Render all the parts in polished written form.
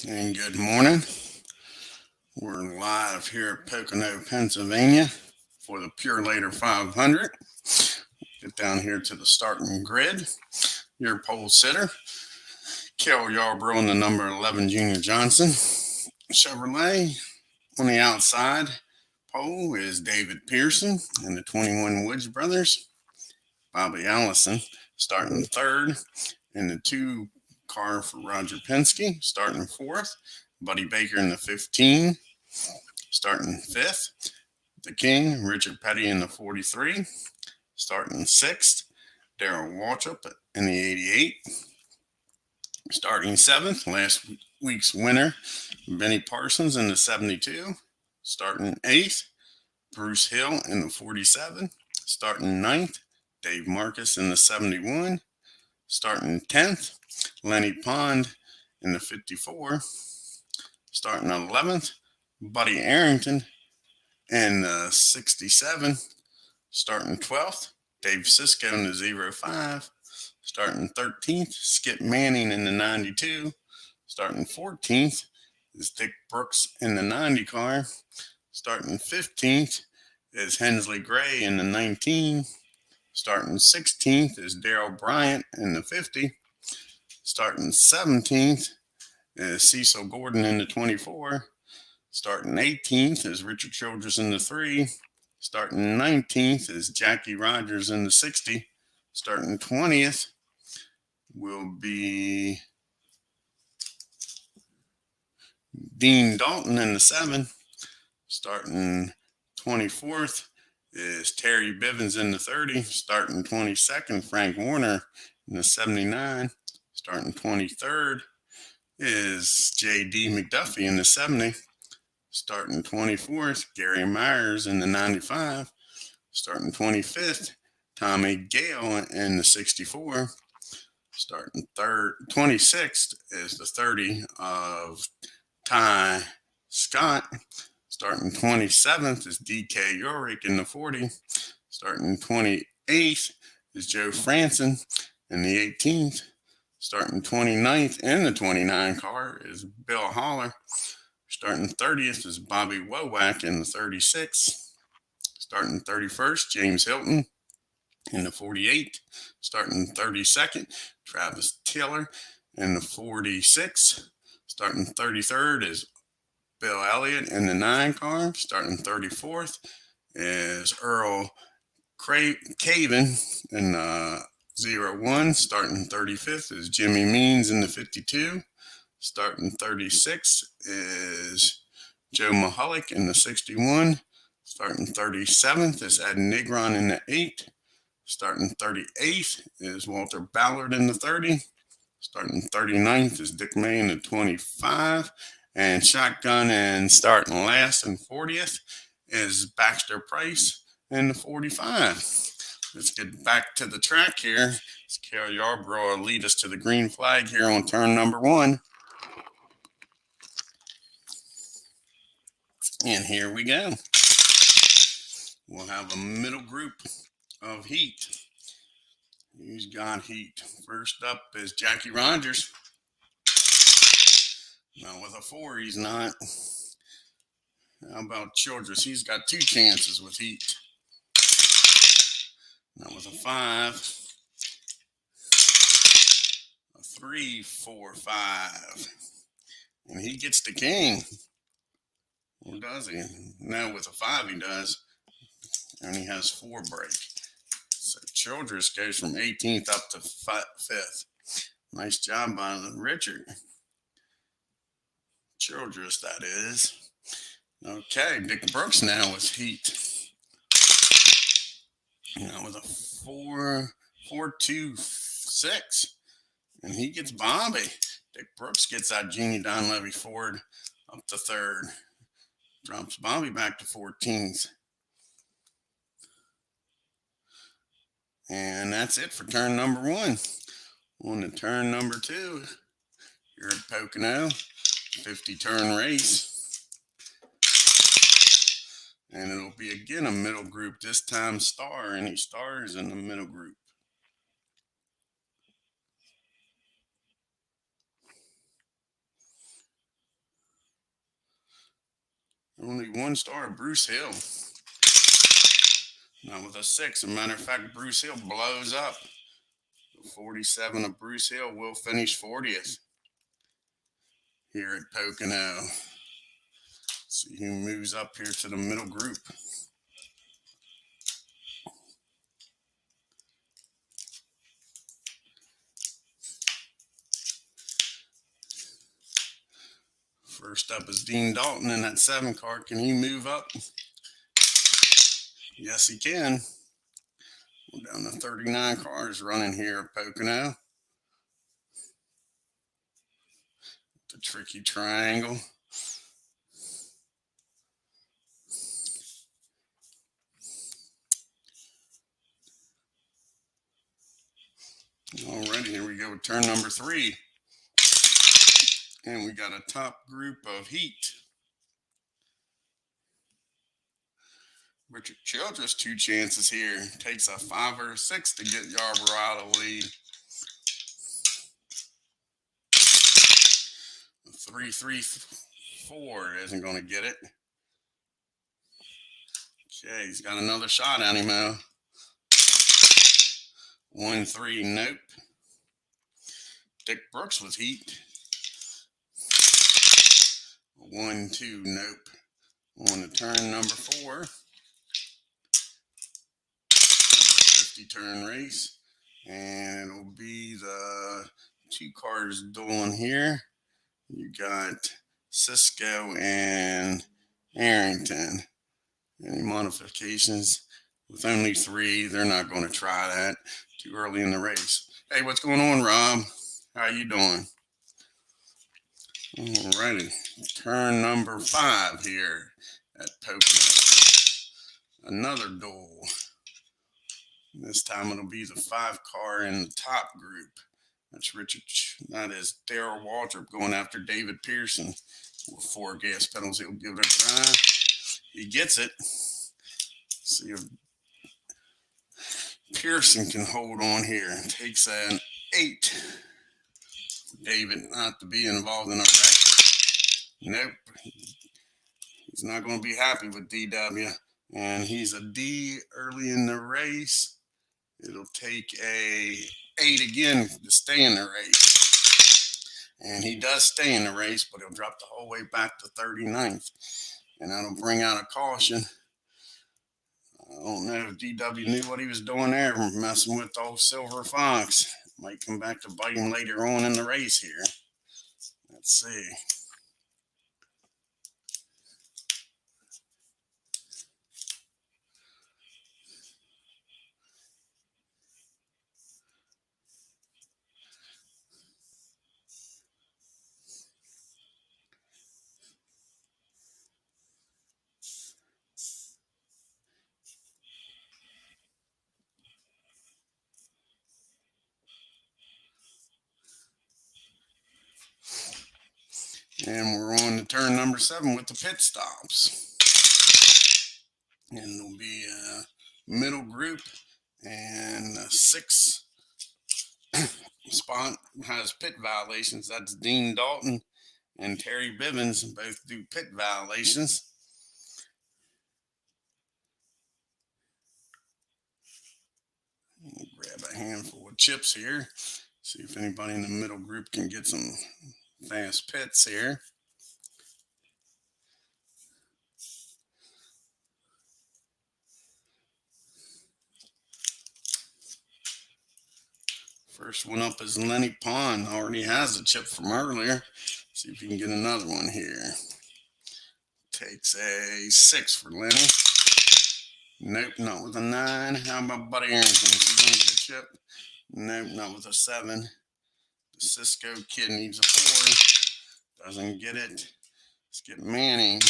And good morning. We're live here at Pocono, Pennsylvania for the PUROLATOR 500. Get down here to the starting grid. Your pole sitter, Carol Yarbrough, and the number 11 Junior Johnson. Chevrolet on the outside pole is David Pearson and the 21 Woods brothers. Bobby Allison starting third in the 2 car for Roger Penske, starting fourth. Buddy Baker in the 15, starting fifth. The King, Richard Petty in the 43, starting sixth. Darrell Waltrip in the 88, starting seventh. Last week's winner, Benny Parsons in the 72, starting eighth. Bruce Hill in the 47, starting ninth. Dave Marcus in the 71, starting 10th. Lenny Pond in the 54, starting 11th. Buddy Arrington in the 67, starting 12th. Dave Cisco in the 05, starting 13th. Skip Manning in the 92, starting 14th. Is Dick Brooks in the 90 car, starting 15th. Is Hensley Gray in the 19, starting 16th. Is Darrell Bryant in the 50, starting 17th. Is Cecil Gordon in the 24, starting 18th. Is Richard Childress in the 3, starting 19th. Is Jackie Rogers in the 60, starting 20th. Will be Dean Dalton in the 7, starting 24th. Is Terry Bivens in the 30, starting 22nd. Frank Warner in the 79, starting 23rd. Is J.D. McDuffie in the 70, starting 24th. Gary Myers in the 95, starting 25th. Tommy Gale in the 64, starting 26th. Is the 30 of Ty Scott, starting 27th. Is D.K. Ulrich in the 40, starting 28th. Is Joe Franson in the 18th, starting 29th. In the 29 car is Bill Holler, starting 30th. Is Bobby Womack in the 36, starting 31st. James Hilton in the 48, starting 32nd. Travis Taylor in the 46, starting 33rd. Is Bill Elliott in the 9 car, starting 34th. Is Earl Caven in the 01, starting 35th. Is Jimmy Means in the 52, starting 36th. Is Joe Mahalik in the 61, starting 37th. Is Ed Negron in the 8, starting 38th. Is Walter Ballard in the 30, starting 39th. Is Dick May in the 25. And shotgun and starting last and 40th is Baxter Price in the 45. Let's get back to the track here. Carol Yarbrough will lead us to the green flag here on turn number 1. And here we go. We'll have a middle group of heat. Who's got heat? First up is Jackie Rogers. Now with a 4, he's not. How about Childress? He's got 2 chances with heat. Now with a 5, a 3, 4, 5. And he gets the king. Or does he? No, with a 5 he does. And he has 4 break. So Childress goes from 18th up to 5th. Nice job by Richard Childress, that is. Okay, Dick Brooks now with heat. Now with a 4, 4, 2, 6. And he gets Bobby. Dick Brooks gets that Jeannie Donlevy Ford up to 3rd. Drops Bobby back to 14th. And that's it for turn number 1. On to turn number 2. Here at Pocono, 50-turn race. And it'll be again a middle group, this time star. Any stars in the middle group. Only one star, Bruce Hill. Not with a 6. As a matter of fact, Bruce Hill blows up. The 47 of Bruce Hill will finish 40th here at Pocono. See who moves up here to the middle group. First up is Dean Dalton in that 7 car. Can he move up? Yes, he can. We're down to 39 cars running here at Pocono. The tricky triangle. Alrighty, here we go with turn number 3. And we got a top group of heat. Richard Childress, 2 chances here. Takes a 5 or a 6 to get Yarborough out of the lead. 3-3-4 isn't going to get it. Okay, he's got another shot at him now. 1-3, nope. Dick Brooks with heat. 1-2, nope. On to turn number 4. 50-turn race. And it'll be the 2 cars dueling here. You got Cisco and Arrington. Any modifications? With only 3, they're not going to try that. Too early in the race. Hey, what's going on, Rob? How you doing? Alrighty. Turn number 5 here at Pocono. Another duel. This time it'll be the 5 car in the top group. That's Richard. That is Darrell Waltrip going after David Pearson with 4 gas pedals. He'll give it a try. He gets it. See if Pearson can hold on here. Takes an 8. David not to be involved in a wreck. Nope. He's not going to be happy with DW. And he's a D early in the race. It'll take a 8 again to stay in the race. And he does stay in the race, but he'll drop the whole way back to 39th. And that'll bring out a caution. I don't know if DW knew what he was doing there, messing with old Silver Fox. Might come back to bite him later on in the race here. Let's see. And we're on to turn number 7 with the pit stops. And it'll be a middle group, and a 6 spot has pit violations. That's Dean Dalton and Terry Bivens, both do pit violations. We'll grab a handful of chips here. See if anybody in the middle group can get some fast pits here. First one up is Lenny Pond. Already has a chip from earlier. See if you can get another one here. Takes a 6 for Lenny. Nope, not with a 9. How about Buddy Arrington? Is he going to get a chip? Nope, not with a 7. The Cisco kid needs a 4. Doesn't get it. Let's get Manning.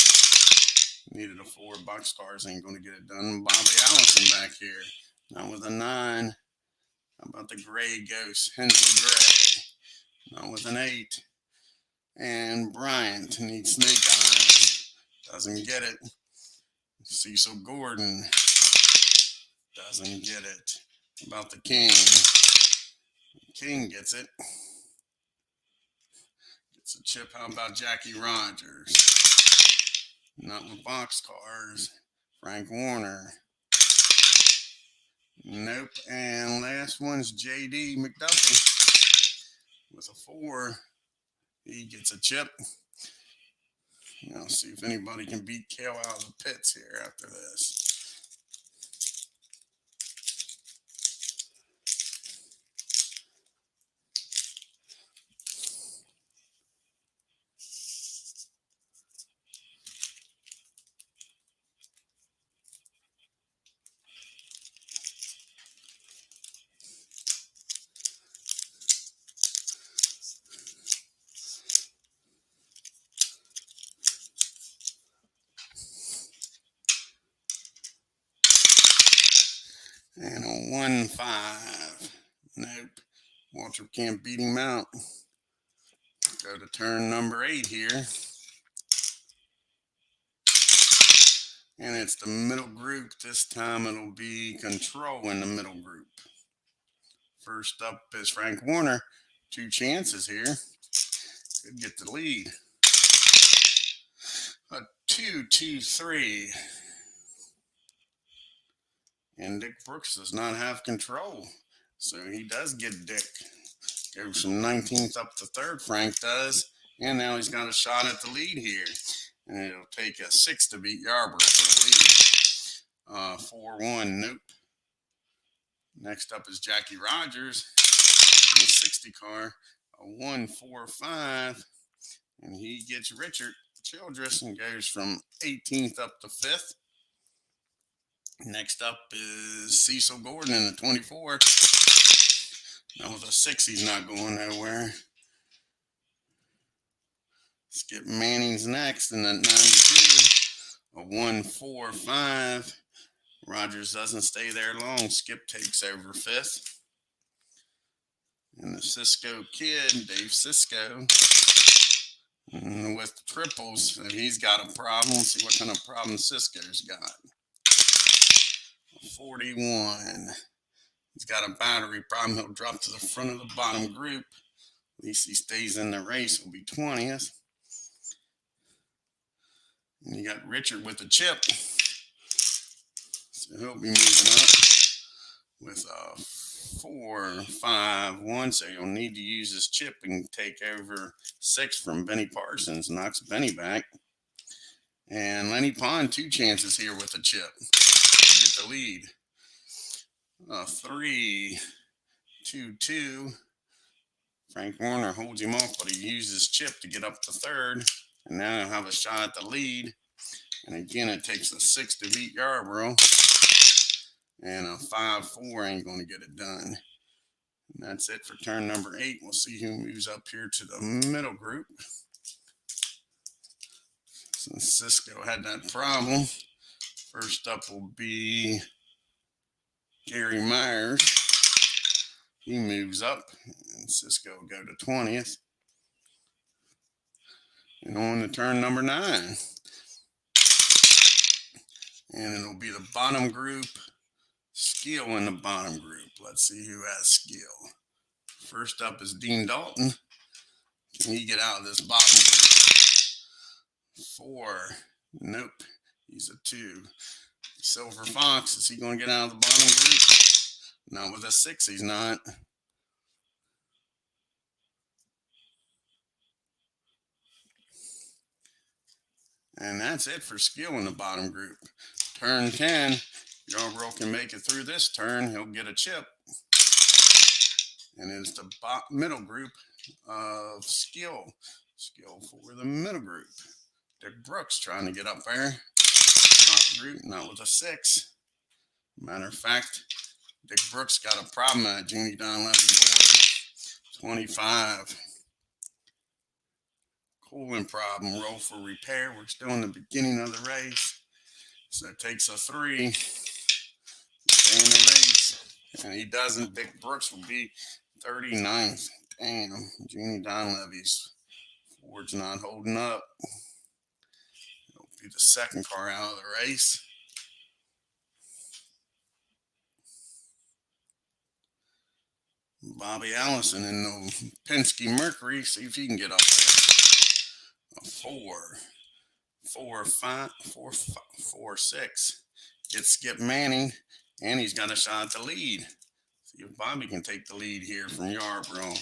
Needed a 4. Boxcars ain't going to get it done. Bobby Allison back here. Not with a 9. How about the Gray Ghost? Hensley Gray. Not with an 8. And Bryant needs Snake Eyes. Doesn't get it. Cecil Gordon. Doesn't get it. How about the King? King gets it. Gets a chip. How about Jackie Rogers? not with boxcars. Frank Warner. Nope. And last one's J.D. McDuffie with a 4. He gets a chip. Now see if anybody can beat Kale out of the pits here after this. And a 1-5. Nope. Walter can't beat him out. Go to turn number 8 here. And it's the middle group. This time it'll be control in the middle group. First up is Frank Warner. 2 chances here. Could get the lead. A 2-2-3. And Dick Brooks does not have control. So he does get Dick. Goes from 19th up to 3rd, Frank does. And now he's got a shot at the lead here. And it'll take a 6 to beat Yarborough for the lead. 4-1, nope. Next up is Jackie Rogers in the 60 car. A 1-4-5. And he gets Richard Childress and goes from 18th up to 5th. Next up is Cecil Gordon in the 24. Now with a 6, he's not going nowhere. Skip Manning's next in the 92. A 1-4-5. Rogers doesn't stay there long. Skip takes over 5th. And the Cisco kid, Dave Cisco, with the triples, he's got a problem. See what kind of problem Cisco's got. 41. He's got a battery problem. He'll drop to the front of the bottom group. At least he stays in the race. He'll be 20th. And you got Richard with the chip. So he'll be moving up with a 4-5-1. So you'll need to use his chip and take over 6 from Benny Parsons. Knocks Benny back. And Lenny Pond, 2 chances here with a chip. He'll get the lead. 3-2-2. Frank Warner holds him off, but he uses chip to get up to 3rd. And now he'll have a shot at the lead. And again, it takes a 6 to beat Yarborough. And a 5-4 ain't going to get it done. And that's it for turn number 8. We'll see who moves up here to the middle group. Since Cisco had that problem, first up will be Gary Myers. He moves up, and Cisco will go to 20th. And on to turn number 9. And it'll be the bottom group. Skill in the bottom group. Let's see who has skill. First up is Dean Dalton. Can he get out of this bottom group? 4. Nope. He's a 2. Silver Fox. Is he going to get out of the bottom group? Not with a 6. He's not. And that's it for skill in the bottom group. Turn 10. Yarborough can make it through this turn. He'll get a chip. And it's the middle group of skill. Skill for the middle group. Dick Brooks trying to get up there. Top group, not with a 6. Matter of fact, Dick Brooks got a problem at Jimmy Don Levy board. 25. Cooling problem. Roll for repair. We're still in the beginning of the race. So it takes a 3. Stay in the race. And he doesn't. Dick Brooks will be 39th. Damn. Jeannie Donlevy's Ford's not holding up. It'll be the second car out of the race. Bobby Allison in the Penske Mercury. See if he can get up there. A 4. 4, 5, 4, 5, 4, 6. Gets Skip Manning, and he's got a shot at the lead. See if Bobby can take the lead here from Yarborough.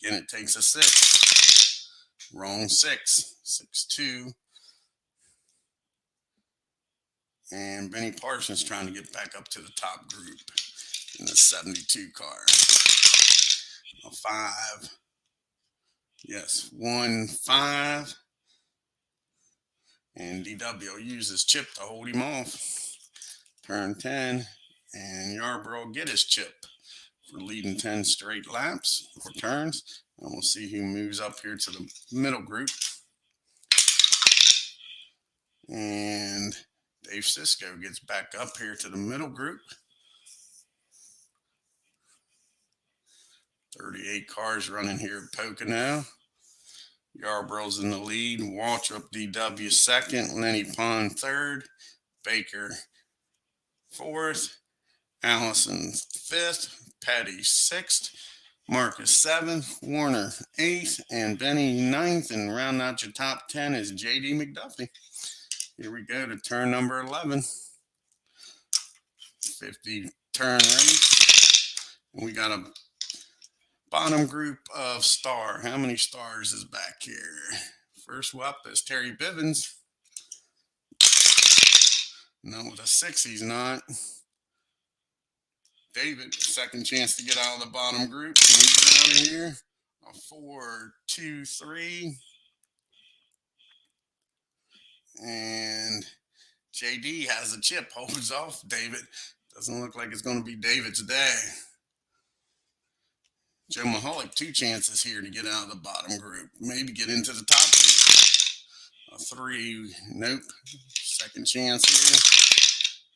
Again, it takes a 6. Wrong 6. 6-2. And Benny Parsons trying to get back up to the top group in the 72 car. A 5. Yes, 1, 5. And DW uses chip to hold him off. Turn 10. And Yarborough get his chip for leading 10 straight laps or turns. And we'll see who moves up here to the middle group. And Dave Cisco gets back up here to the middle group. 38 cars running here at Pocono. Yarborough's in the lead. Waltrip DW second. Lenny Pond third. Baker fourth. Allison fifth. Petty sixth. Marcus seventh. Warner eighth. And Benny ninth. And round out your top 10 is JD McDuffie. Here we go to turn number 11. 50 turn race. We got a bottom group of star. How many stars is back here? First up is Terry Bivens. No, with a 6, he's not. David, second chance to get out of the bottom group. Can we get out of here? A 4, 2, 3. And JD has a chip, holds off David. Doesn't look like it's going to be David's day. Joe Mahalik, 2 chances here to get out of the bottom group. Maybe get into the top group. A 3, nope. Second chance here.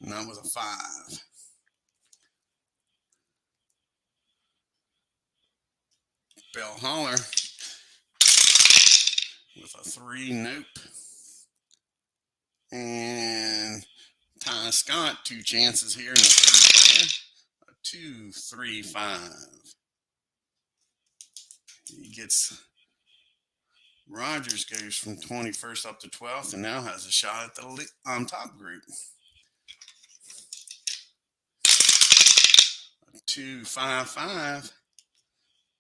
And that was a 5. Bill Holler with a 3, nope. And Ty Scott, 2 chances here in the third car. A 2, 3, 5. He gets Rogers goes from 21st up to 12th and now has a shot at the top group. A 2, 5, 5.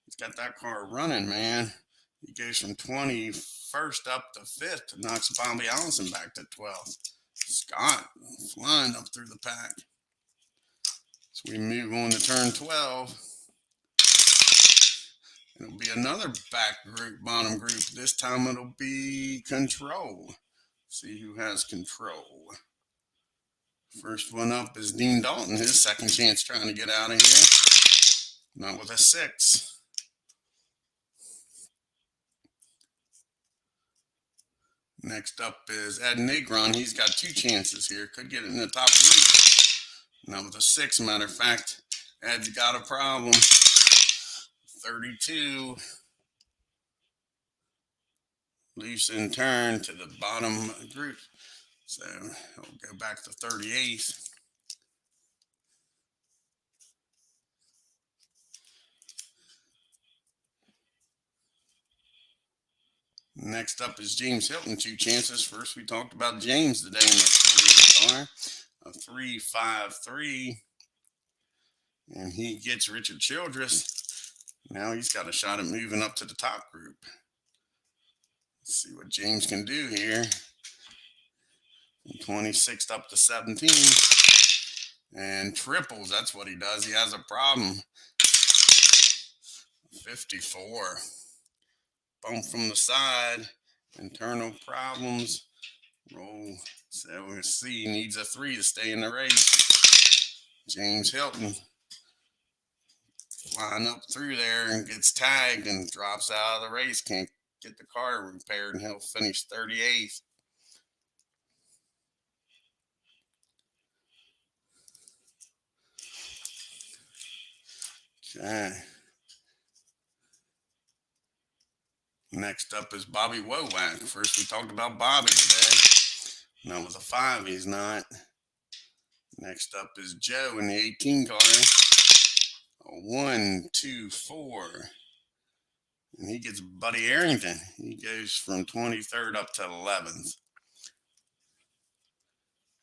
He's got that car running, man. He goes from 21st up to 5th and knocks Bobby Allison back to 12th. Scott flying up through the pack. So we move on to turn 12. It'll be another back group, bottom group. This time it'll be control. See who has control. First one up is Dean Dalton. His second chance trying to get out of here. Not with a 6. Next up is Ed Negron. He's got 2 chances here. Could get it in the top group. Not with a 6, matter of fact. Ed's got a problem. 32. Loose in turn to the bottom group. So he'll go back to 38th. Next up is James Hilton, 2 chances. First, we talked about James today in the 48 car. A 3, 5, 3. And he gets Richard Childress. Now he's got a shot at moving up to the top group. Let's see what James can do here. From 26th up to 17. And triples, that's what he does. He has a problem. 54. Bump from the side, internal problems, roll. So we'll see, needs a 3 to stay in the race. James Hilton flying up through there and gets tagged and drops out of the race. Can't get the car repaired, and he'll finish 38th. Okay. Next up is Bobby Womack. First, we talked about Bobby today. That was a 5. He's not. Next up is Joe in the 18 car. A 1, 2, 4. And he gets Buddy Arrington. He goes from 23rd up to 11th.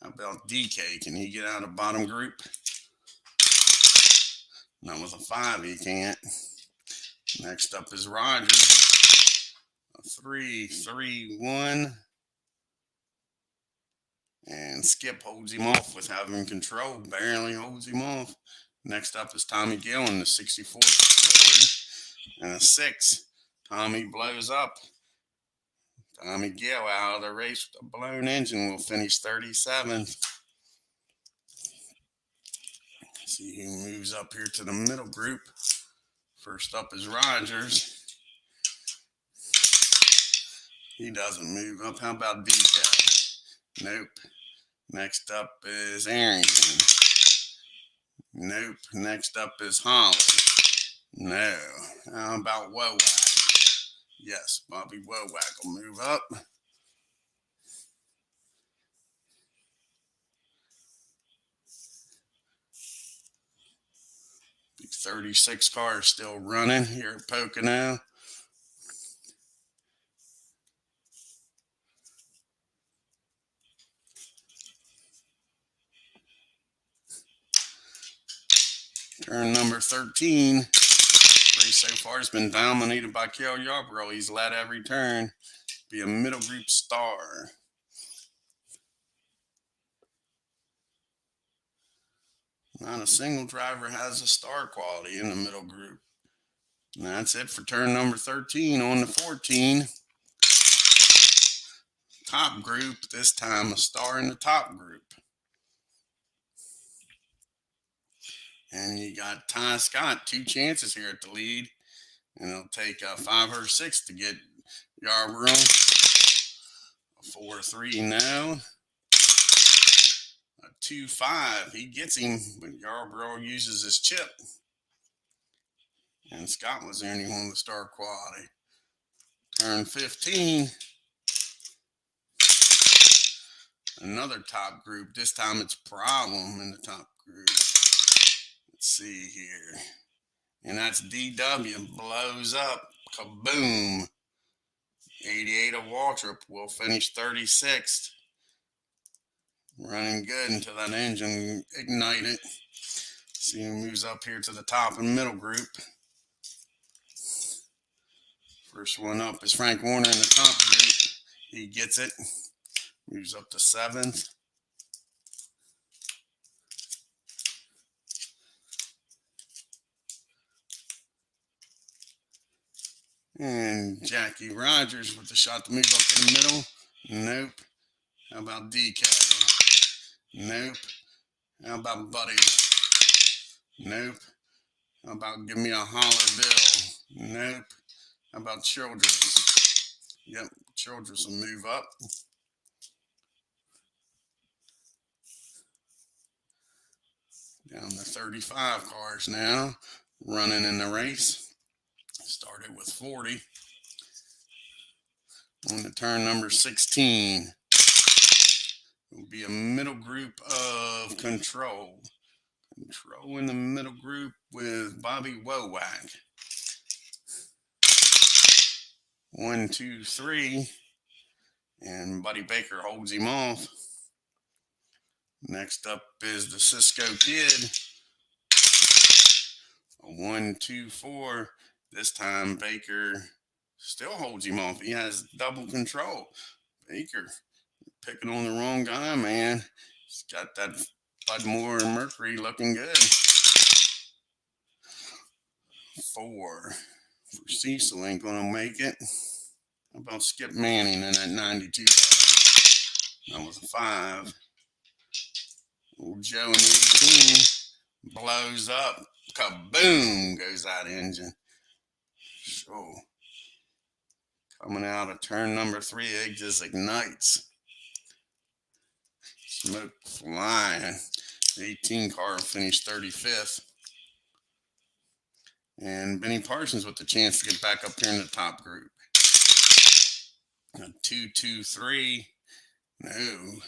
How about DK? Can he get out of bottom group? That was a 5. He can't. Next up is Rogers. A 3, 3, 1. And Skip holds him off with having control. Barely holds him off. Next up is Tommy Gill in the 64th and a 6. Tommy blows up. Tommy Gill out of the race with a blown engine will finish 37th. See who moves up here to the middle group. First up is Rogers. He doesn't move up. How about DK? Nope. Next up is Arrington. Nope. Next up is Holly. No. How about Womack? Yes, Bobby Womack will move up. 36 cars still running here at Pocono. Turn number 13. Race so far has been dominated by Cale Yarborough. He's led every turn. Be a middle group star. Not a single driver has a star quality in the middle group. And that's it for turn number 13. On to 14. Top group. This time a star in the top group. And you got Ty Scott, 2 chances here at the lead. And it'll take a 5 or 6 to get Yarborough. A 4-3 now. A 2-5. He gets him, but Yarborough uses his chip. And Scott was the only one with star quality. Turn 15. Another top group. This time it's Problem in the top group. Let's see here. And that's DW. Blows up. Kaboom. 88 of Waltrip will finish 36th. Running good until that engine ignited. See who moves up here to the top and middle group. First one up is Frank Warner in the top group. He gets it. Moves up to 7th. And Jackie Rogers with the shot to move up to the middle. Nope. How about DK? Nope. How about Buddy? Nope. How about Give Me a Holler Bill? Nope. How about Childress? Yep, Childress will move up. Down to 35 cars now, running in the race. Started with 40. On to turn number 16. It will be a middle group of Control. Control in the middle group with Bobby Womack. 1, 2, 3. And Buddy Baker holds him off. Next up is the Cisco Kid. A 1, 2, 4. This time Baker still holds him off. He has double control. Baker picking on the wrong guy, man. He's got that Budmore and Mercury looking good. 4 for Cecil ain't gonna make it. How about Skip Manning in that 92 car? That was a 5. Old Joe in the 18 blows up. Kaboom goes that engine. So coming out of turn number 3, it just ignites. Smoke flying. The 18 car finished 35th. And Benny Parsons with the chance to get back up here in the top group. A 2, 2, 3. No.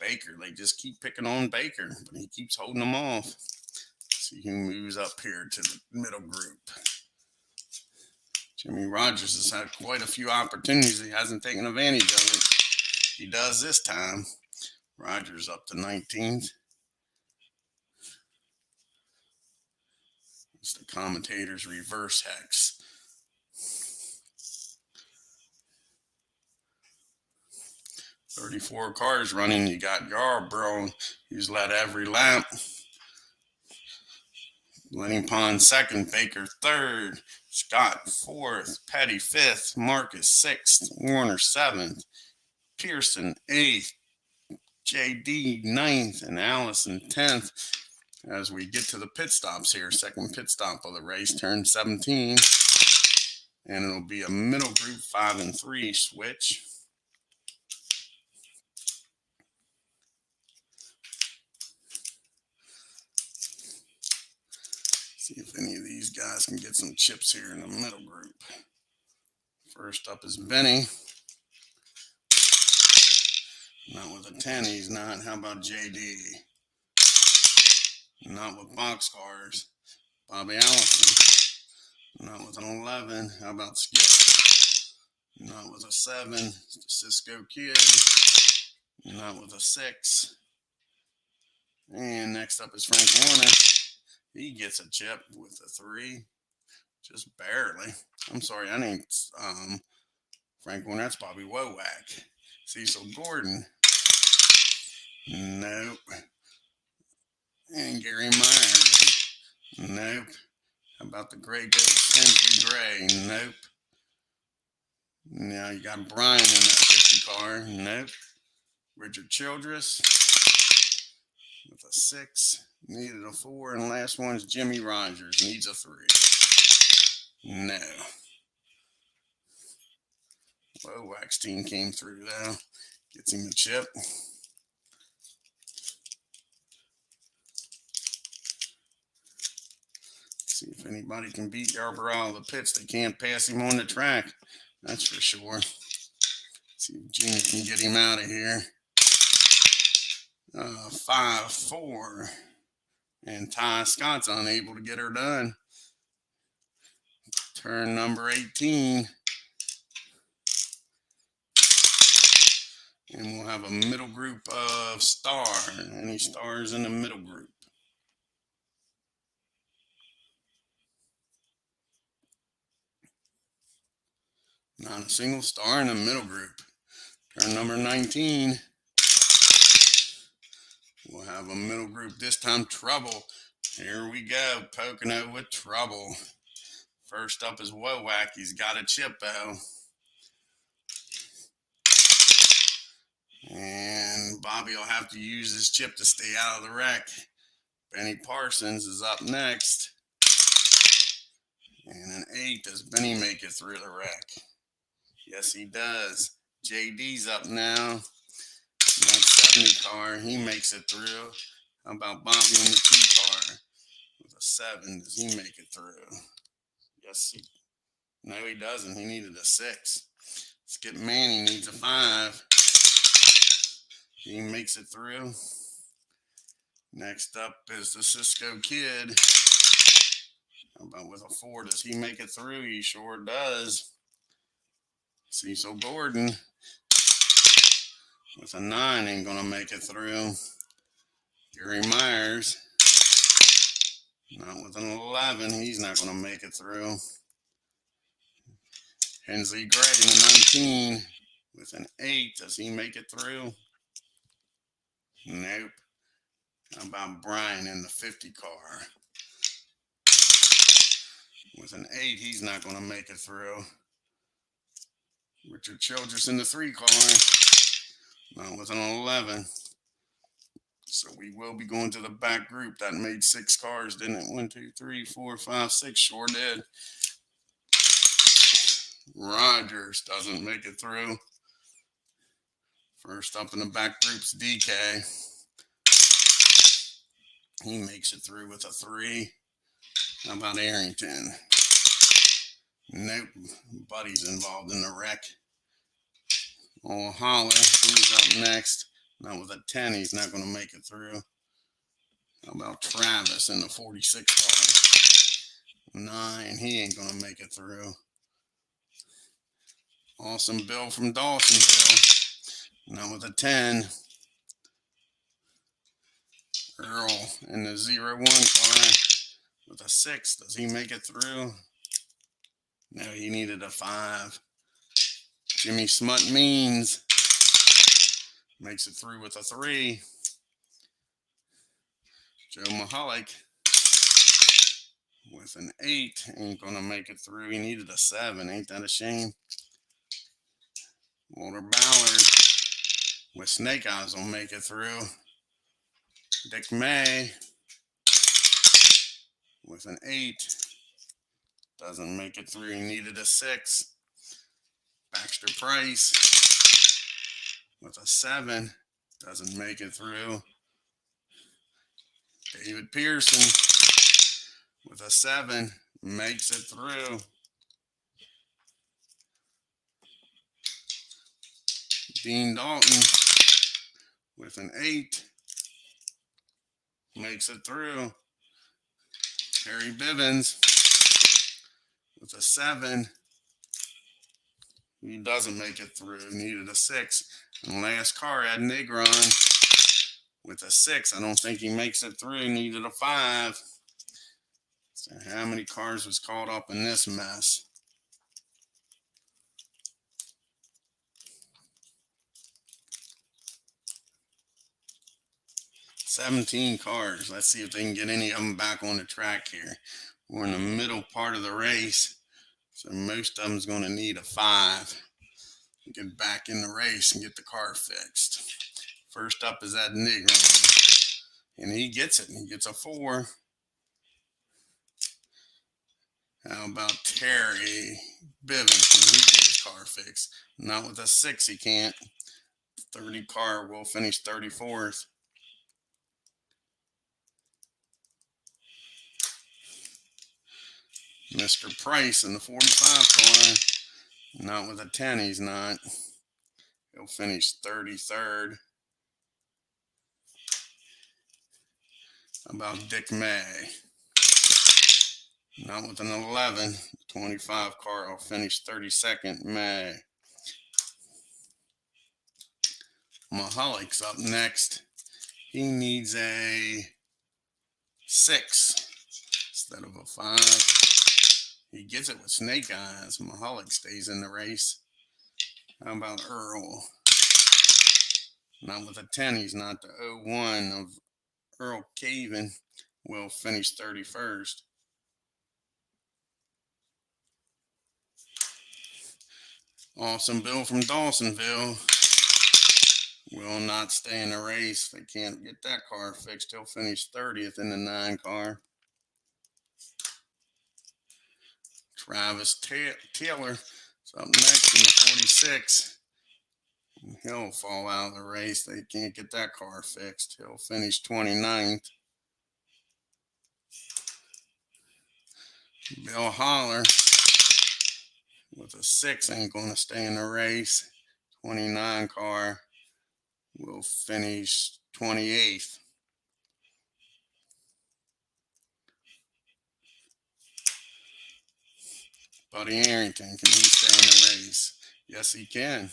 Baker. They just keep picking on Baker, but he keeps holding them off. See who moves up here to the middle group. Jimmy Rogers has had quite a few opportunities. He hasn't taken advantage of it. He does this time. Rogers up to 19th. It's the commentator's reverse hex. "34 cars running. You got Yarborough. He's led every lap. Lenny Pond second, Baker third, Scott fourth, Petty fifth, Marcus sixth, Warner seventh, Pearson eighth, JD ninth, and Allison 10th. As we get to the pit stops here, second pit stop of the race, turn 17, and it'll be a middle group 5 and 3 switch. See if any of these guys can get some chips here in the middle group. First up is Benny. Not with a 10, he's not. How about JD? Not with boxcars. Bobby Allison. Not with an 11. How about Skip? Not with a 7. It's the Cisco Kid. Not with a 6. And next up is Frank Warner. He gets a chip with a 3. Just barely. I'm sorry, I ain't Frank Warner. That's Bobby Womack. Cecil Gordon. Nope. And Gary Myers. Nope. How about the Gray Ghost, Henry Gray? Nope. Now you got Brian in that 50 car. Nope. Richard Childress with a 6. Needed a 4. And the last one is Jimmy Rogers. Needs a 3. No. Womack's team came through though. Gets him a chip. See if anybody can beat Yarborough out of the pits. They can't pass him on the track. That's for sure. See if Jimmy can get him out of here. 5-4. And Ty Scott's unable to get her done. Turn number 18. And we'll have a middle group of Star. Any stars in the middle group? Not a single star in the middle group. Turn number 19. We'll have a middle group, this time Trouble. Here we go, Pocono with Trouble. First up is Womack. He's got a chip though. And Bobby will have to use his chip to stay out of the wreck. Benny Parsons is up next. And an 8. Does Benny make it through the wreck? Yes, he does. JD's up now. That 70 car, he makes it through. How about Bobby in the 2 car with a 7? Does he make it through? Yes, no, he doesn't. He needed a 6. Skip Manning needs a 5. He makes it through. Next up is the Cisco Kid. How about with a 4? Does he make it through? He sure does. Cecil Gordon with a 9 ain't gonna make it through. Gary Myers, not with an 11, he's not gonna make it through. Hensley Gray in the 19 with an 8, does he make it through? Nope. How about Brian in the 50 car? With an 8, he's not gonna make it through. Richard Childress in the 3 car. Not with an 11. So we will be going to the back group. That made 6 cars, didn't it? 1, 2, 3, 4, 5, 6. Sure did. Rogers doesn't make it through. First up in the back group's DK. He makes it through with a 3. How about Arrington? Nope. Buddy's involved in the wreck. Oh, Holler, he's up next. Not with a 10, he's not going to make it through. How about Travis in the 46 car? 9, he ain't going to make it through. Awesome Bill from Dawsonville. Not with a 10. Earl in the 0-1 car with a 6. Does he make it through? No, he needed a 5. Jimmy Smut Means makes it through with a 3. Joe Mahalik with an 8 ain't gonna make it through. He needed a 7. Ain't that a shame? Walter Ballard with Snake Eyes will make it through. Dick May with an 8 doesn't make it through. He needed a 6. Baxter Price with a 7 doesn't make it through. David Pearson with a 7 makes it through. Dean Dalton with an 8 makes it through. Harry Bivens with a 7. He doesn't make it through. Needed a 6. And last car, Ed Negron with a 6. I don't think he makes it through. Needed a 5. So how many cars was caught up in this mess? $17 cars. Let's see if they can get any of them back on the track here. We're in the middle part of the race, so most of them's going to need a 5 to get back in the race and get the car fixed. First up is that Negron, and he gets it. He gets a 4. How about Terry Bivens? Can he get his car fixed? Not with a 6, he can't. 30 car will finish 34th. Mr. Price in the 45 car. Not with a 10, he's not. He'll finish 33rd. How about Dick May? Not with an 11. 25 car will finish 32nd. May. Mahalik's up next. He needs a 6 instead of a 5. He gets it with Snake Eyes. Mahalik stays in the race. How about Earl? Not with a 10. He's not. The 01 of Earl Caven will finish 31st. Awesome Bill from Dawsonville will not stay in the race. They can't get that car fixed. He'll finish 30th in the 9 car. Travis Taylor is up next in the 46. He'll fall out of the race. They can't get that car fixed. He'll finish 29th. Bill Holler with a 6 ain't going to stay in the race. 29 car will finish 28th. Buddy Arrington, can he stay in the race? Yes, he can.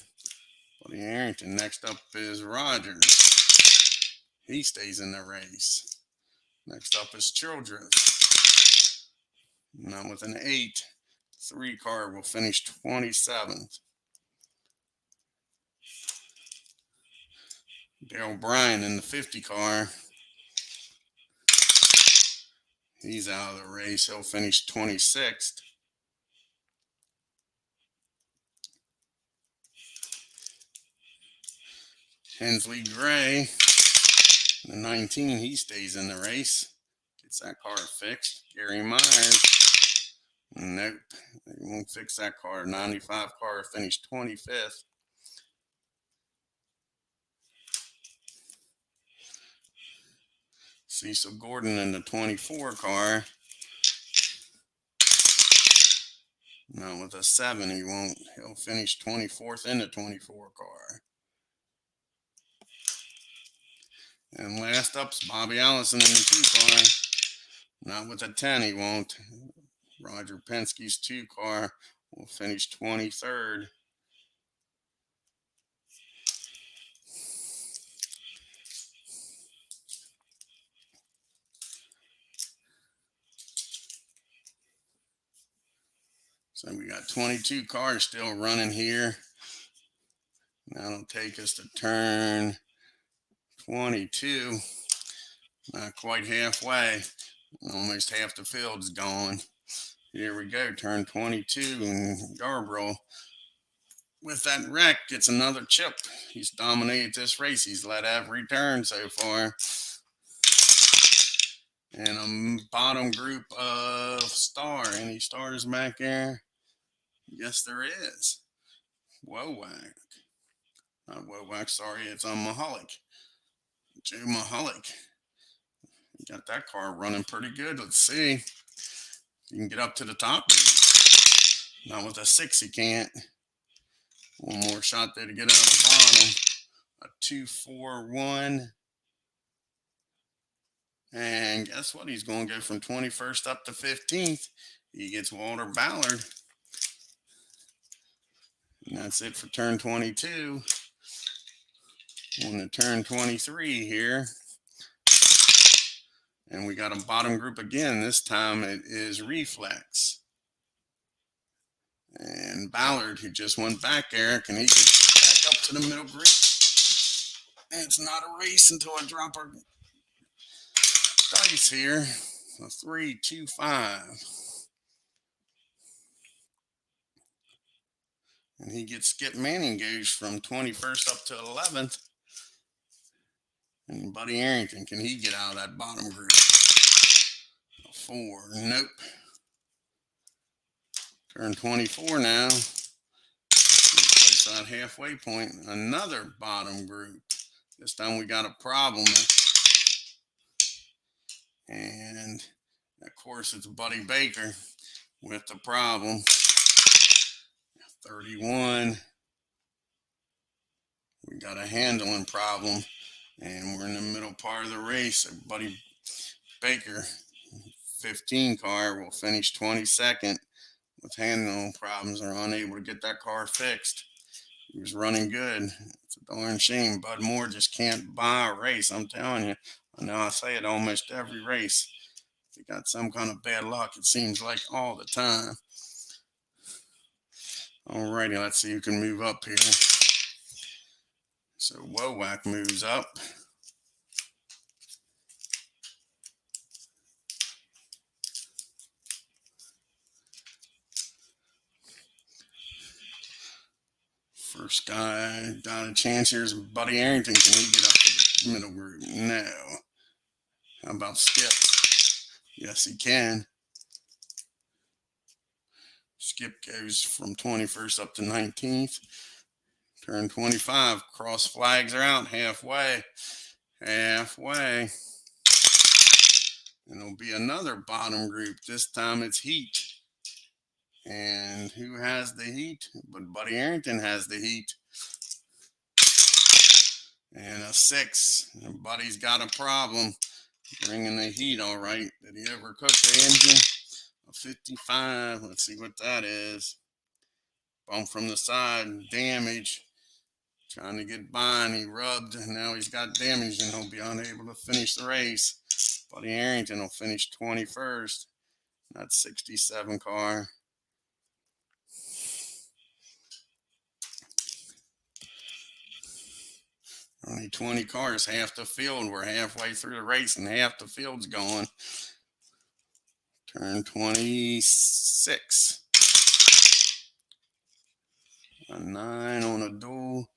Buddy Arrington. Next up is Rogers. He stays in the race. Next up is Childress. Not with an 8. 3 car will finish 27th. Dale Bryan in the 50 car. He's out of the race. He'll finish 26th. Hensley Gray, the 19, he stays in the race. Gets that car fixed. Gary Myers, nope, they won't fix that car. 95 car finished 25th. Cecil Gordon in the 24 car. Not with a 7, he won't. He'll finish 24th in the 24 car. And last up's Bobby Allison in the 2 car. Not with a 10, he won't. Roger Penske's 2 car will finish 23rd. So we got 22 cars still running here. That'll take us to turn 22. Not quite halfway. Almost half the field's gone. Here we go, turn 22, and Yarborough, with that wreck, gets another chip. He's dominated this race. He's led every turn so far. And a bottom group of Star. Any stars back there? Yes, there is. Womack. Not Womack, sorry, it's on Mahalik. Joe Mahalik. Got that car running pretty good. Let's see. You can get up to the top. Not with a 6, he can't. One more shot there to get out of the bottom. A 2-4-1. And guess what? He's going to go from 21st up to 15th. He gets Walter Ballard. And that's it for turn 22. On to turn 23 here. And we got a bottom group again. This time it is Reflex. And Ballard, who just went back there, can he get back up to the middle group? And it's not a race until I drop our dice here. A 3, 2, 5. And he gets Skip Manning, goes from 21st up to 11th. And Buddy Arrington, can he get out of that bottom group? A 4, nope. Turn 24 now. Place that halfway point. Another bottom group. This time we got a problem. And of course it's Buddy Baker with the problem. 31. We got a handling problem. And we're in the middle part of the race. So Buddy Baker, 15 car, will finish 22nd. With handling problems, are unable to get that car fixed. He was running good. It's a darn shame. Bud Moore just can't buy a race. I'm telling you. I know I say it almost every race. He got some kind of bad luck, it seems like all the time. Alrighty, let's see who can move up here. So Womack moves up. First guy got a chance here is Buddy Arrington. Can he get up to the middle group? No. How about Skip? Yes, he can. Skip goes from 21st up to 19th. Turn 25. Cross flags are out. Halfway. Halfway. And there'll be another bottom group. This time it's Heat. And who has the heat? But Buddy Arrington has the heat. And a 6. And Buddy's got a problem bringing the heat all right. Did he overcook the engine? A 55. Let's see what that is. Bump from the side. Damage. Trying to get by and he rubbed. And now he's got damage and he'll be unable to finish the race. Buddy Arrington will finish 21st. That's 67 car. Only 20 cars, half the field. We're halfway through the race and half the field's going. Turn 26. A 9 on a dual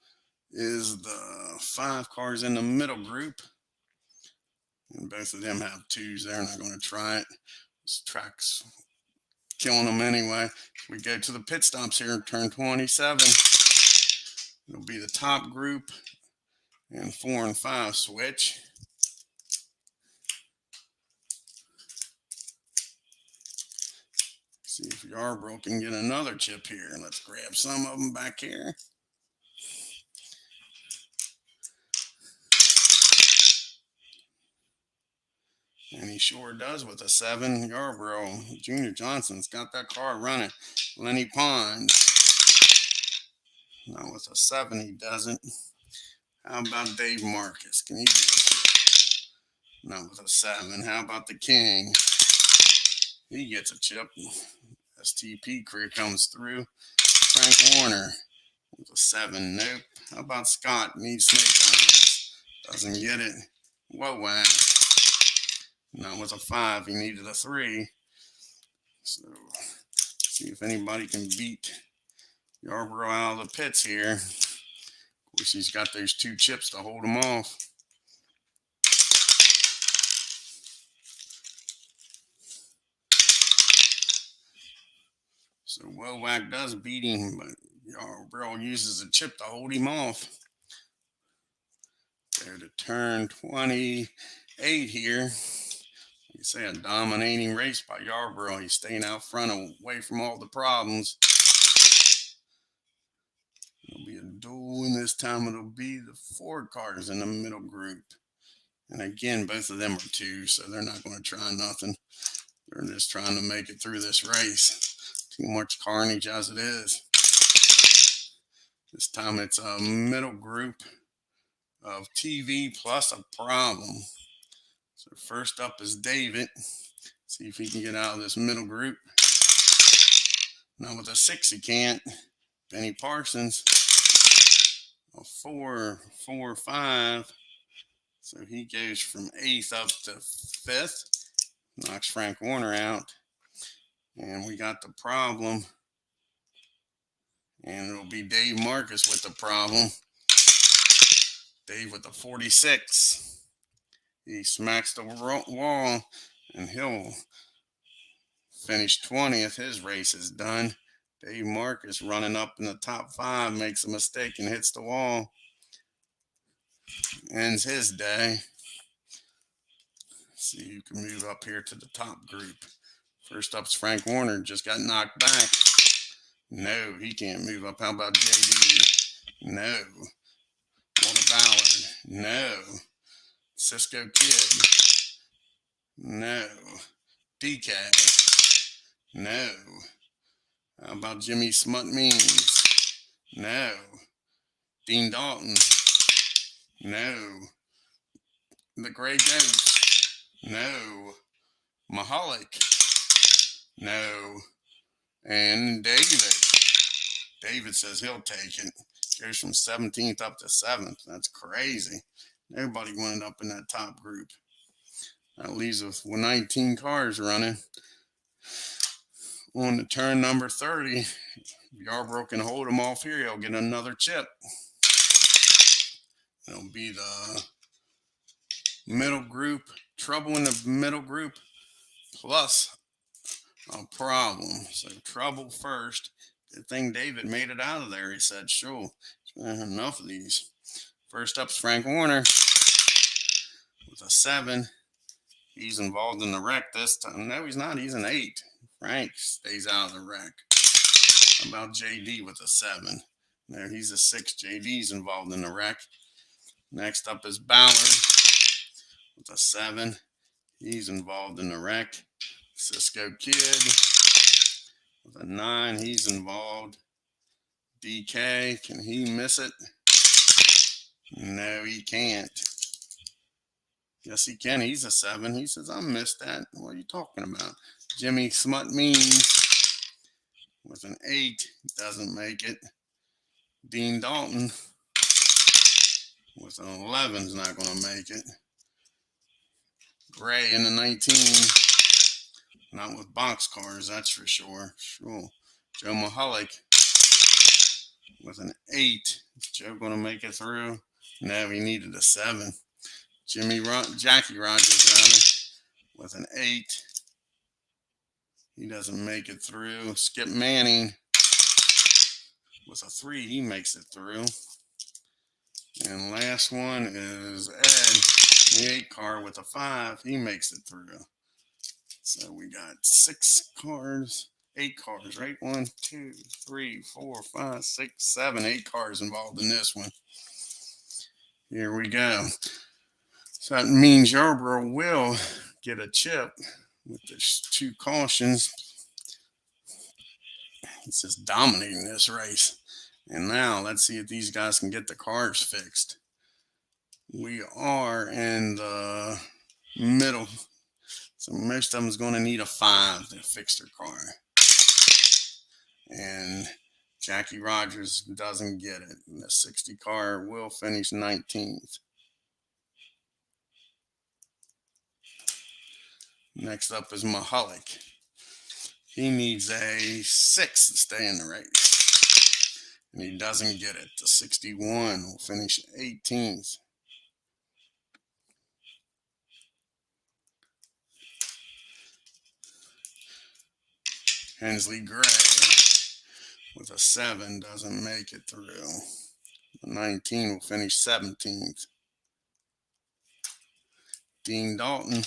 is the 5 cars in the middle group. And both of them have 2s. They're not going to try it. This track's killing them anyway. We go to the pit stops here, turn 27. It'll be the top group. And 4 and 5 switch. See if Yarborough can get another chip here. Let's grab some of them back here. And he sure does with a 7. Yarborough. Junior Johnson's got that car running. Lenny Pond. Not with a 7, he doesn't. How about Dave Marcus? Can he do it? Not with a 7. How about the King? He gets a chip. A STP crew comes through. Frank Warner with a 7. Nope. How about Scott? Needs snake eyes. Doesn't get it. Womack. Not with a 5. He needed a 3. So, see if anybody can beat Yarborough out of the pits here. Of course, he's got those 2 chips to hold him off. So Womack does beat him, but Yarborough uses a chip to hold him off. There to turn 28 here. You say a dominating race by Yarborough. He's staying out front, away from all the problems. It'll be a duel, and this time it'll be the Ford cars in the middle group. And again, both of them are 2, so they're not going to try nothing. They're just trying to make it through this race. Too much carnage as it is. This time it's a middle group of TV plus a problem. So first up is David. See if he can get out of this middle group. Now with a 6 he can't. Benny Parsons. A 4, 4, 5. So he goes from 8th up to 5th. Knocks Frank Warner out. And we got the problem. And it'll be Dave Marcus with the problem. Dave with the 46. He smacks the wall, and he'll finish 20th. His race is done. Dave Marcus running up in the top 5 makes a mistake and hits the wall. Ends his day. See who can move up here to the top group. First up's Frank Warner. Just got knocked back. No, he can't move up. How about JD? No. Walter Ballard. No. Cisco Kid. No. DK. No. How about Jimmy Smut Means? No. Dean Dalton. No. The Gray Ghost. No. Mahalik. No. And David. David says he'll take it. Goes from 17th up to 7th. That's crazy. Nobody went up in that top group. That leaves us with 19 cars running. On to turn number 30. If Yarborough can hold him off here, he'll get another chip. It'll be the middle group. Trouble in the middle group plus a problem. So trouble first. Good thing David made it out of there. He said, sure, enough of these. First up's Frank Warner with a 7. He's involved in the wreck this time. No, he's not. He's an 8. Frank stays out of the wreck. How about JD with a 7? There, he's a 6. JD's involved in the wreck. Next up is Ballard with a 7. He's involved in the wreck. Cisco Kid with a 9. He's involved. DK, can he miss it? No, he can't. Yes, he can. He's a 7. He says, I missed that. What are you talking about? Jimmy Smut Means with an 8. Doesn't make it. Dean Dalton with an 11 is not going to make it. Gray in the 19. Not with box cars, that's for sure. Sure. Joe Mahalik with an 8. Is Joe going to make it through? No, he needed a 7. Jackie Rogers with an 8. He doesn't make it through. Skip Manning with a 3. He makes it through. And last one is Ed, the 8 car with a 5. He makes it through. So we got 6 cars, 8 cars, right? 1, 2, 3, 4, 5, 6, 7, 8 cars involved in this one. Here we go. So that means Yarborough will get a chip with the 2 cautions. It's just dominating this race. And now let's see if these guys can get the cars fixed. We are in the middle. So most of them is going to need a 5 to fix their car. and Jackie Rogers doesn't get it. And the 60 car will finish 19th. Next up is Mahalik. He needs a 6 to stay in the race, and he doesn't get it. The 61 will finish 18th. Hensley Gray with a 7 doesn't make it through. The 19 will finish 17th. Dean Dalton,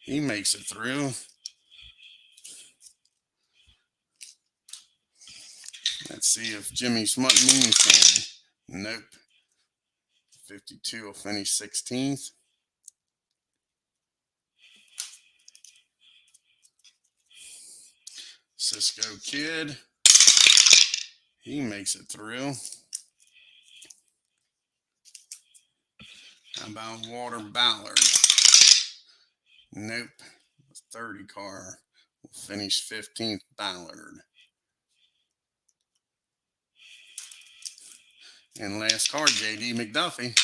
he makes it through. Let's see if Jimmy Smut-Means can. Nope. 52 will finish 16th. Cisco Kid, he makes it through. How about Walter Ballard? Nope. The 30 car will finish 15th. Ballard. And last car, J.D. McDuffie,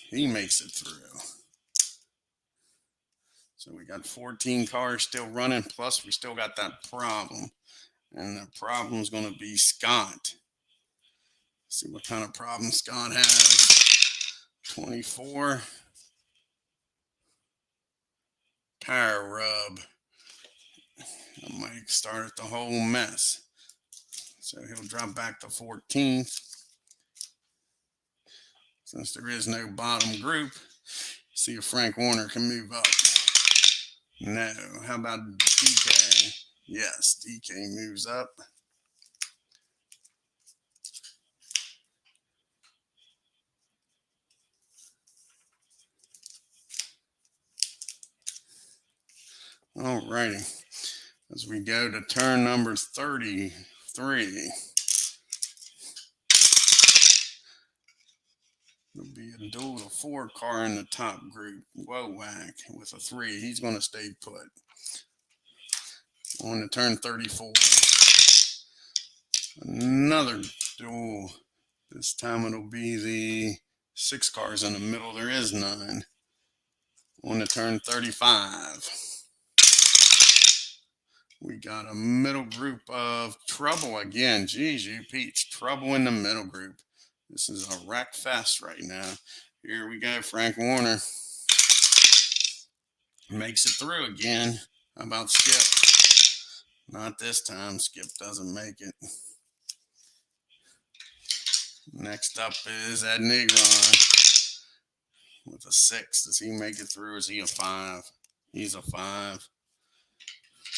he makes it through. So we got 14 cars still running, plus we still got that problem. And the problem is going to be Scott. See what kind of problem Scott has. 24. Power rub. That might start the whole mess. So he'll drop back to 14th. Since there is no bottom group, see if Frank Warner can move up. No. How about DK? Yes, DK moves up. Alrighty. As we go to turn number 33. It'll be a duel of 4 car in the top group. Womack with a 3. He's going to stay put. On to turn 34. Another duel. This time it'll be the 6 cars in the middle. There is none. On to turn 35. We got a middle group of trouble again. Geez, you Peach. Trouble in the middle group. This is a wreck fest right now. Here we go. Frank Warner makes it through again. How about Skip? Not this time. Skip doesn't make it. Next up is Ed Negron with a 6. Does he make it through? Is he a 5? He's a 5.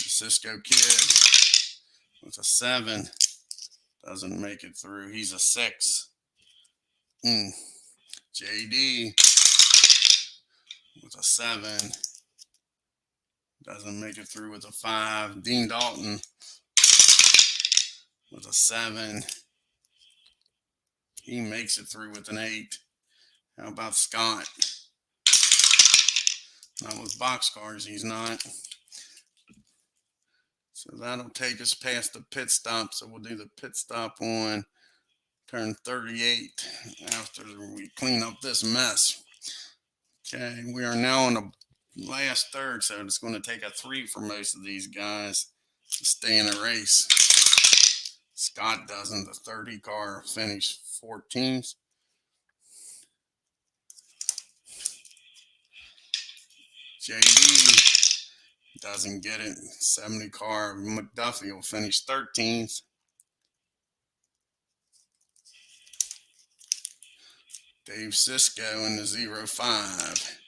The Cisco Kid with a 7 doesn't make it through. He's a 6. JD with a 7 doesn't make it through with a 5. Dean Dalton with a 7. He makes it through with an 8. How about Scott? Not with boxcars, he's not. So that'll take us past the pit stop. So we'll do the pit stop on turn 38 after we clean up this mess. Okay, we are now on the last third, so it's going to take a 3 for most of these guys to stay in the race. Scott doesn't. The 30 car finished 14th. JD doesn't get it. 70 car McDuffie will finish 13th. Dave Cisco in the 05.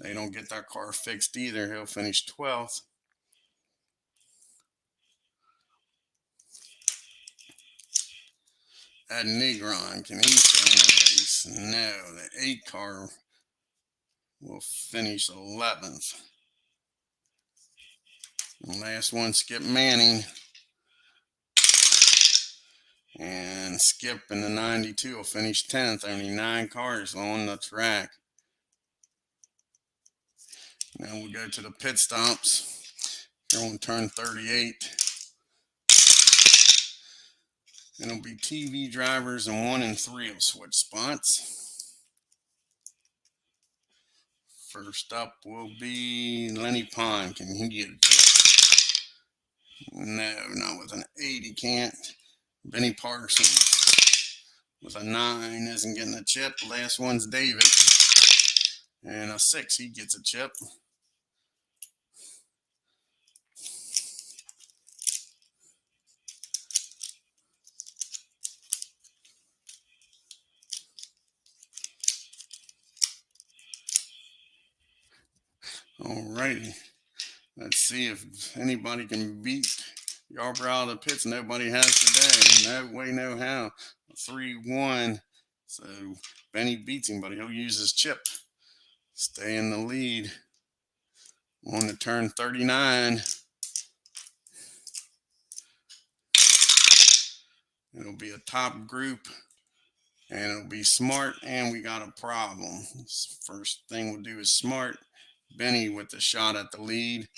They don't get that car fixed either. He'll finish 12th. Ed Negron, can he stay in the race? No, the 8 car will finish 11th. And last one, Skip Manning. And Skip in the 92 will finish 10th. Only 9 cars on the track. Now we'll go to the pit stops. Here on turn 38. It'll be TV drivers, and 1 and 3 will switch spots. First up will be Lenny Pond. Can he get a chip? No, not with an 8. He can't. Benny Parsons with a 9 isn't getting a chip. The last one's David. And a 6, he gets a chip. Alrighty, let's see if anybody can beat Yarborough out of the pits. Nobody has today. No way, no how. 3-1. So Benny beats him, but he'll use his chip. Stay in the lead. On to turn 39. It'll be a top group, and it'll be Smart, and we got a problem. First thing we'll do is Smart. Benny with the shot at the lead,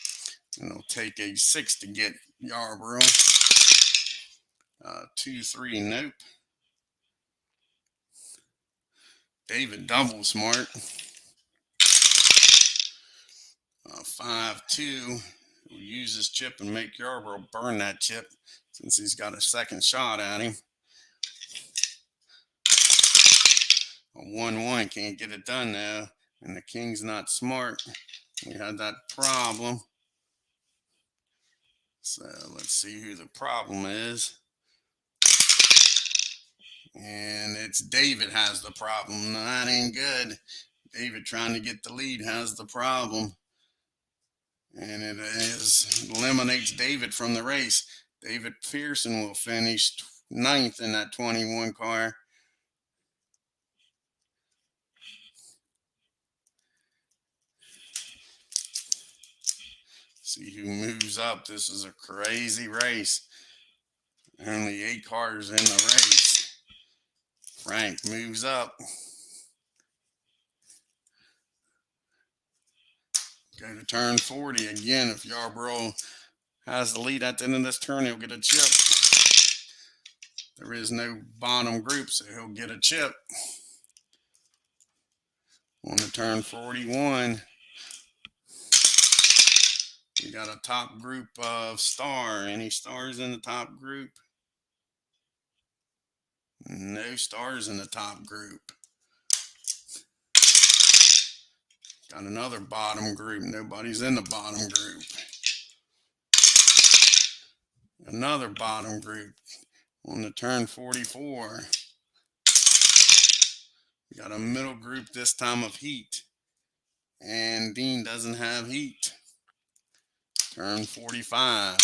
and it'll take a 6 to get Yarborough. 2-3, nope. David double Smart. 5-2. We'll use his chip and make Yarborough burn that chip since he's got a second shot at him. A 1-1, can't get it done now, and the King's not Smart. We had that problem. So let's see who the problem is. And it's David has the problem. No, that ain't good. David trying to get the lead has the problem. And it eliminates David from the race. David Pearson will finish 9th in that 21 car. See who moves up. This is a crazy race. Only 8 cars in the race. Frank moves up. Go to turn 40 again. If Yarborough has the lead at the end of this turn, he'll get a chip. There is no bottom group, so he'll get a chip. On to turn 41. We got a top group of Star. Any stars in the top group? No stars in the top group. Got another bottom group. Nobody's in the bottom group. Another bottom group. On the turn 44. We got a middle group this time of Heat. And Dean doesn't have Heat. Turn 45.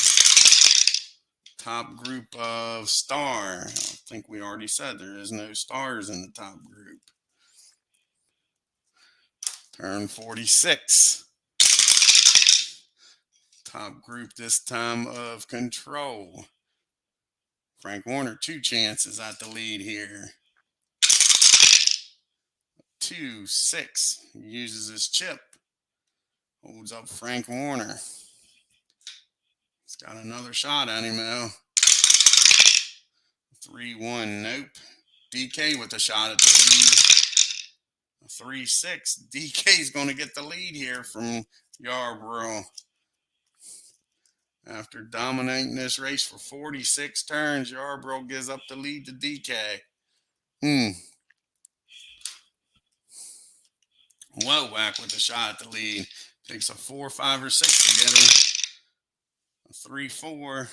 Top group of Star. I think we already said there is no stars in the top group. Turn 46. Top group this time of Control. Frank Warner, 2 chances at the lead here. 2-6. He uses his chip. Holds up Frank Warner. He's got another shot at him now. 3-1, nope. DK with a shot at the lead. 3-6. DK's going to get the lead here from Yarborough. After dominating this race for 46 turns, Yarborough gives up the lead to DK. Womack with a shot at the lead. Takes a 4, 5, or 6 to get him. A 3-4.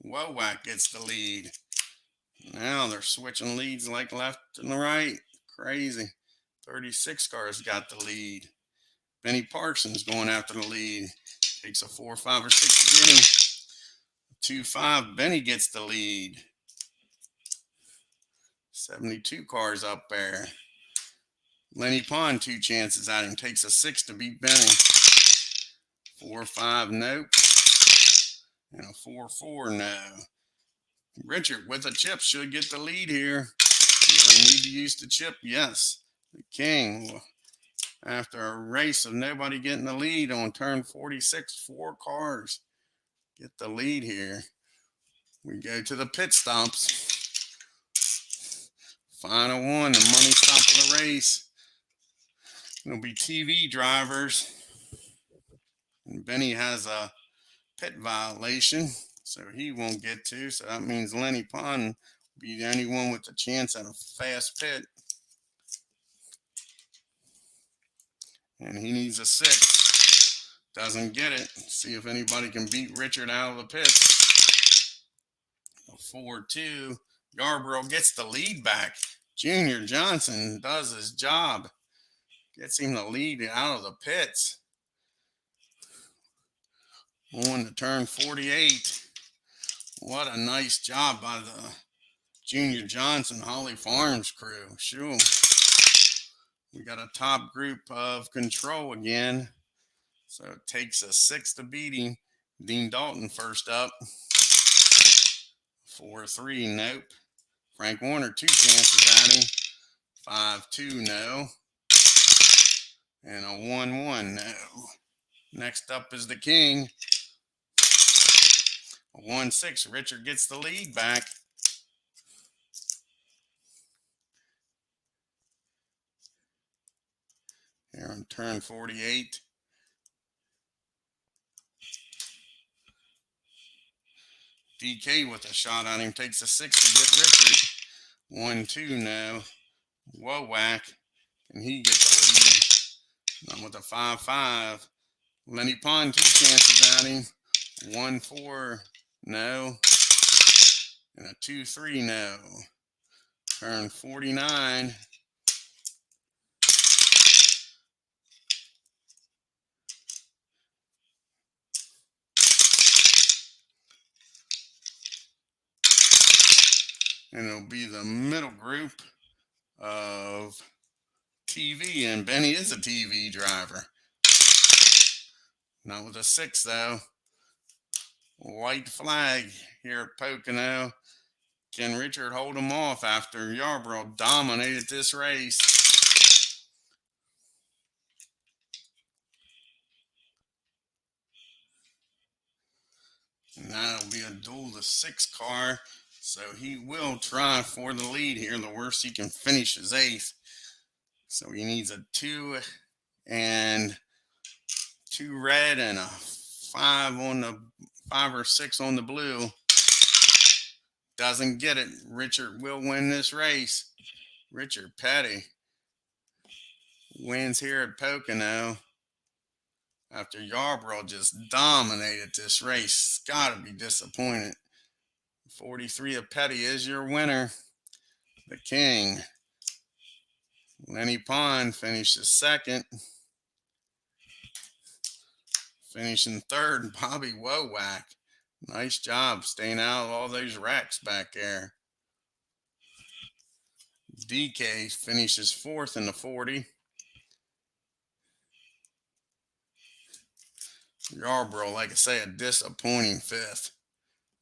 Womack gets the lead. Now they're switching leads like left and right. Crazy. 36 cars got the lead. Benny Parsons going after the lead. Takes a 4, 5, or 6 to get him. 2-5. Benny gets the lead. 72 cars up there. Lenny Pond, 2 chances at him. Takes a 6 to beat Benny. 4-5, nope. And a 4-4, no. Richard with a chip should get the lead here. Do they need to use the chip? Yes. The King, after a race of nobody getting the lead on turn 46, 4 cars. get the lead here. We go to the pit stops. Final one, the money stop of the race. It'll be TV drivers. And Benny has a pit violation, so he won't get to. So that means Lenny Pond will be the only one with a chance at a fast pit. And he needs a 6. Doesn't get it. See if anybody can beat Richard out of the pits. A 4-2. Yarborough gets the lead back. Junior Johnson does his job. Gets him the lead out of the pits. On to turn 48. What a nice job by the Junior Johnson Holly Farms crew. Sure. We got a top group of control again. So it takes a 6 to beat him. Dean Dalton first up. 4-3, nope. Frank Warner, 2 chances at him. 5-2, no. And a 1-1, no. Next up is the King. A 1-6, Richard gets the lead back. Here on turn 48. DK with a shot on him, takes a 6 to get Richard. 1-2 now. Womack, and he gets the lead. Not with a 5-5. Lenny Pond, 2 chances at him. 1-4, no. And a 2-3, no. Turn 49. And it'll be the middle group of TV, and Benny is a TV driver. Not with a 6, though. White flag here at Pocono. Can Richard hold him off after Yarborough dominated this race? And that'll be a duel to 6 car. So he will try for the lead here. The worst he can finish is 8th. So he needs a 2 and 2 red and a 5 on the 5 or 6 on the blue. Doesn't get it. Richard will win this race. Richard Petty wins here at Pocono after Yarborough just dominated this race. Got to be disappointed. 43 of Petty is your winner. The King. Lenny Pond finishes 2nd. Finishing 3rd, Bobby Womack. Nice job staying out of all those wrecks back there. DK finishes 4th in the 40. Yarborough, like I say, a disappointing 5th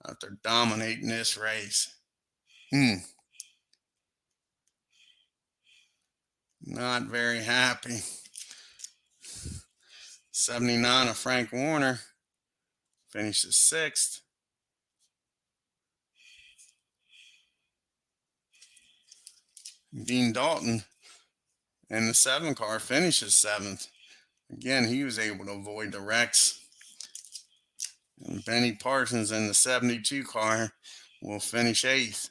after dominating this race. Not very happy. 79 of Frank Warner finishes 6th. Dean Dalton in the 7 car finishes 7th. Again, he was able to avoid the wrecks. And Benny Parsons in the 72 car will finish 8th.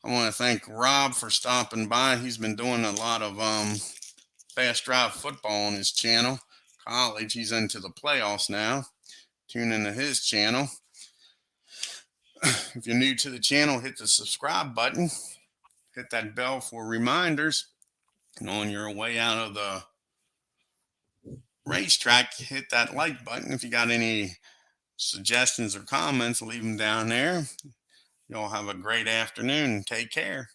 I want to thank Rob for stopping by. He's been doing a lot of fast drive football on his channel. College, he's into the playoffs now. Tune into his channel. If you're new to the channel, hit the subscribe button. Hit that bell for reminders. And on your way out of the racetrack, hit that like button. If you got any suggestions or comments, leave them down there. Y'all have a great afternoon. Take care.